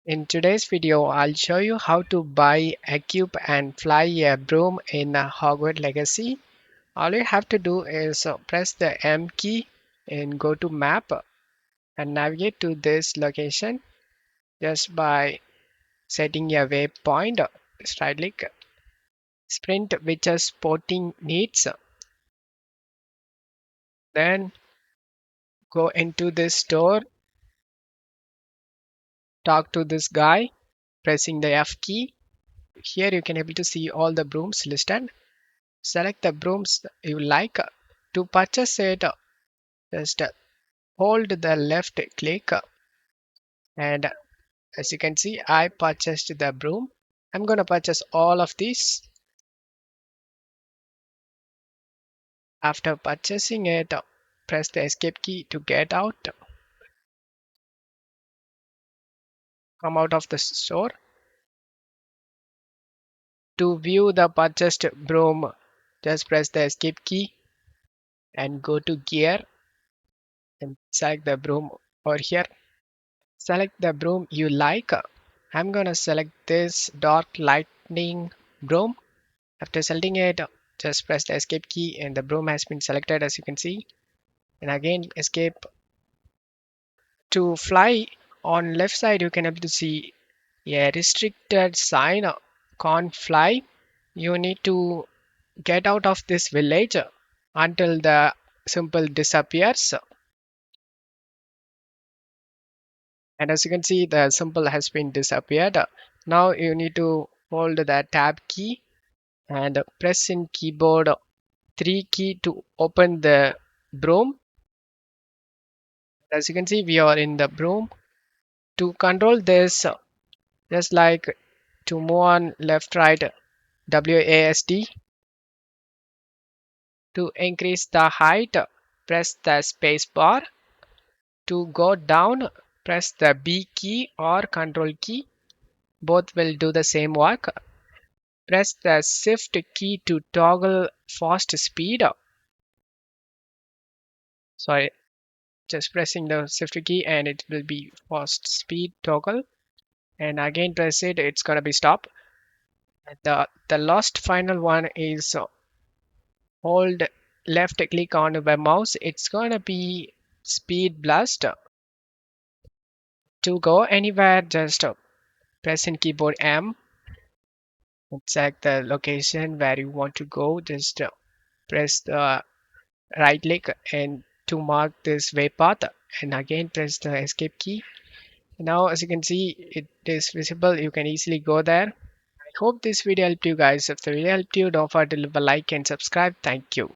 In today's video, I'll show you how to buy, equip and fly a broom in Hogwarts Legacy. All you have to do is press the M key and go to map and navigate to this location just by setting a waypoint. Right click, sprint which sporting needs. Then go into this store, talk to this guy, pressing the F key. Here you can able to see all the brooms listed. Select the brooms you like. To purchase it, just hold the left click and as you can see I purchased the broom. I'm gonna purchase all of these. After purchasing it, press the escape key to get out. Come out of the store. To view the purchased broom, just press the escape key and go to gear and select the broom over here. Select the broom you like. I'm gonna select this dark lightning broom. After selecting it, just press the escape key and the broom has been selected as you can see. And again escape. To fly, on left side you can able to see a restricted sign, can't fly. You need to get out of this village until the symbol disappears. And as you can see the symbol has been disappeared. Now you need to hold the tab key and press in keyboard 3 key to open the broom. As you can see we are in the broom. To control this, just like to move on left right WASD. To increase the height, press the space bar. To go down, press the B key or control key. Both will do the same work. Press the shift key to toggle fast speed. Sorry, just pressing the shift key and it will be fast speed toggle. And again press it, it's gonna be stop. The last final one is hold left click on the mouse, it's gonna be speed blast. To go anywhere, just press in keyboard M and select the location where you want to go. Just press the right click and to mark this way path and again press the escape key. Now as you can see it is visible, you can easily go there. I hope this video helped you guys. If the video helped you, don't forget to leave a like and subscribe. Thank you.